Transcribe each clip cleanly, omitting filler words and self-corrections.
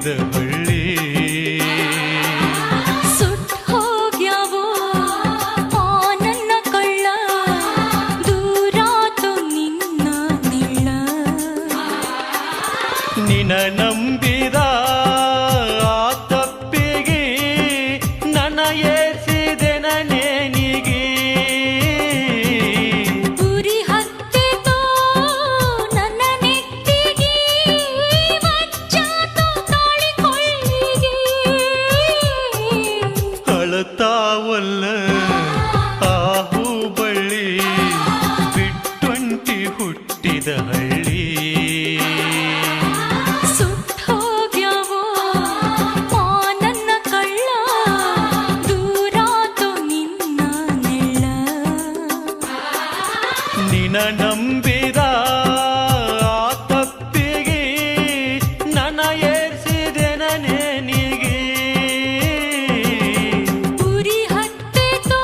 ಹುಟ್ಟಿದ ಹಳ್ಳಿ. ಸುಟ್ ಹೋಗ್ಯಾವೋ ಆ ನನ್ನ ಕಳ್ಳ, ದೂರಾತು ನಿನ್ನ ನಿಳ್ಳ. ನಿನ ನಂಬಿದ ಆ ತಪ್ಪಿಗೆ ನನ್ನ ಏಸಿದೆ ನೇನಿಗೆ. ಉರಿ ಹತ್ತಿತೋ ನನ್ನ ನೆತ್ತಿಗೆ, ಮಚ್ಚಾತು ತಾಳಿ ಕೊಳ್ಳಿಗೆ. ಅಳತಾವಲ್ಲ ಆ ಹೂಬಳ್ಳಿ, ಬಿಟ್ಟೊಂಟಿ ಹುಟ್ಟಿದ ಹಳ್ಳಿ. ಸುಟ್ ಹೋಗ್ಯಾವೋ ಆ ನನ್ನ ಕಳ್ಳ, ದೂರಾತು ನಿನ್ನ ನೆಳ್ಳ. ನಿನ ನಂಬಿದ ಆ ತಪ್ಪಿಗೆ ನನ್ನ ಏರ್ಸಿದೆ ನೇನಿಗೆ. ಉರಿ ಹತ್ತಿತೋ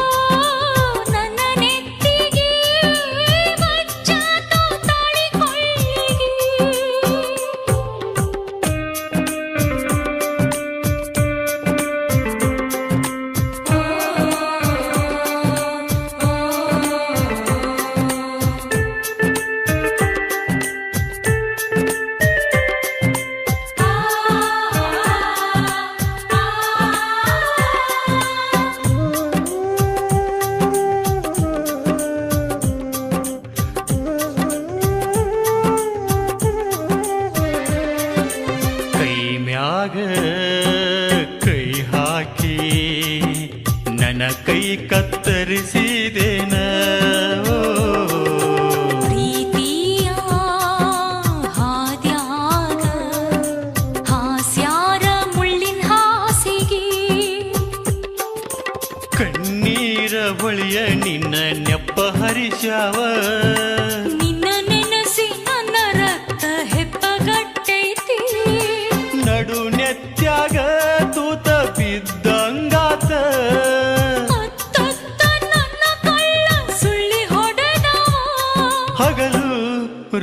ನನ್ನ ನೆತ್ತಿಗೆ, ಮಚ್ಚಾತು ತಾಳಿ ಕೊಳ್ಳಿಗೆ. ಕೈ ಮ್ಯಾಗ ಕೈ ಹಾಕಿ ನನ್ನ ಕೈ ಕತ್ತರಿಸಿದೇನ. ಪ್ರೀತಿಯ ಹಾದ್ಯಾಗ ಹಾಸ್ಯಾರ ಮುಳ್ಳಿನ ಹಾಸಿಗೆ. ಕಣ್ಣೀರ ಬಳಿಯ ನಿನ್ನ ನೆಪ್ಪ ಹರಿಸ್ಯಾವ. ನಿನ್ನ ನೆನಸಿ ನನ್ನ ರಕ್ತ ಹೆಪ್ಪಗಟ್ಟೈತಿ. ನಡು ನೆತ್ಯಾಗ ತೂತ ಬಿದ್ದಂಗಾತ. ಅತ್ತತ್ತ ನನ್ನ ಕಳ್ಳ ಸುಳ್ಳಿ ಹೊಡೆದ. ಹಗಲು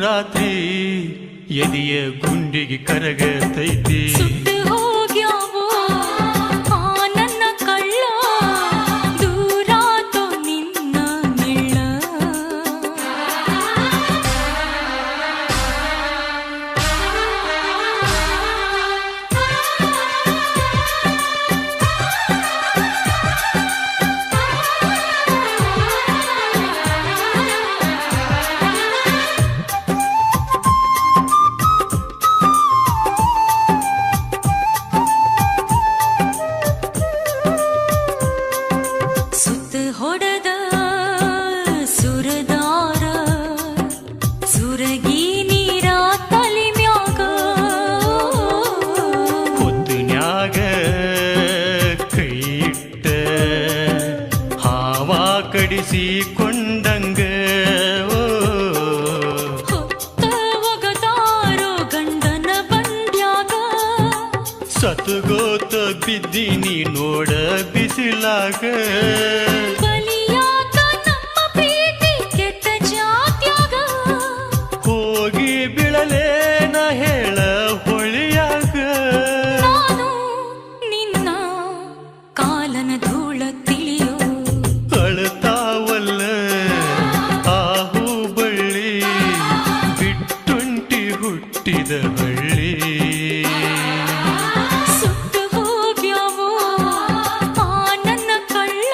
ರಾತ್ರಿ ಎದೆಯ ಗುಂಡಿಗೆ ಕರಗತೈತಿ. ಸುಟ್ಟು ಹೋಗ್ಯಾವೋ ಆ ನನ್ನ ಕಳ್ಳ, ದೂರಾತು ನಿನ್ನ ನಿಳ್ಳ. ಸುತ್ತ ಹೊಡೆದ ಸುರದಾರ, ಸುರಗಿ ನೀರ ತಲಿ ಮ್ಯಾಗ. ಹೊತ್ತಿನ್ಯಾಗ ಕೈ ಇಟ್ಟ ಹಾವ ಕಡಿಸಿಕೊಂಡಂಗ. ಹೊತ್ತ ಒಗದಾರೋ ಗಂಡನ ಬಂಡ್ಯಾಗ. ಸತುಗೋತ ಬಿದ್ದೀನಿ ನೋಡ ಬಿಸಿಲಾಗ. ಬಲಿಯಾತ ನಮ್ಮ ಪ್ರೀತಿ ಕೆಟ್ಟ ಜಾತ್ಯಾಗ. ಹೋಗಿ ಬೀಳಲೇನ ಹೇಳ ಹೊಳಿಯಾಗ. ನಾನು ನಿನ್ನ ಕಾಲನ ಧೂಳ ತಿಳಿಯೋ. ಅಳತಾವಲ್ಲ ಆ ಹೂಬಳ್ಳಿ, ಬಿಟ್ಟುಂಟಿ ಹುಟ್ಟಿದ ಹಳ್ಳಿ. ಸುಟ್ಟು ಹೋಗ್ಯಾವೋ ಆ ನನ್ನ ಕಳ್ಳ,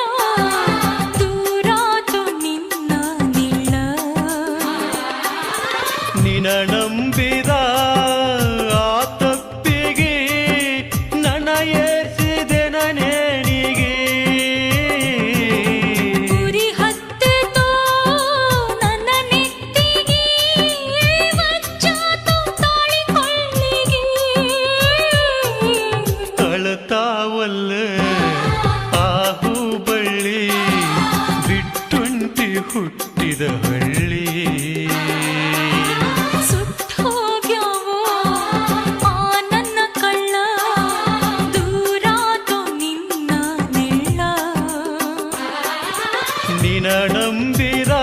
ದೂರಾತು ನಿನ್ನ ನಿಳ್ಳ. ನಿನ ನಂಬಿದ ಆ ತಪ್ಪಿಗೆ ನನ್ನ ಏರ್ಸಿದೆ ನೇನಿಗೆ. ಉರಿ ಹತ್ತಿತೋ ನನ್ನ ನೆತ್ತಿಗೆ, ಮಚ್ಚಾತು ತಾಳಿ ಕೊಳ್ಳಿಗೆ. ಅಳತಾವಲ್ಲ ಆ ಹೂಬಳ್ಳಿ, ಬಿಟ್ಟುಂಟಿ ಹುಟ್ಟಿದ ಹಳ್ಳಿ. ಸುಟ್ ಹೋಗ್ಯಾವೋ ಆ ನನ್ನ ಕಳ್ಳ, ದೂರಾತು ನಿನ್ನ ನಿಳ್ಳ. ನಿನ ನಂಬಿದ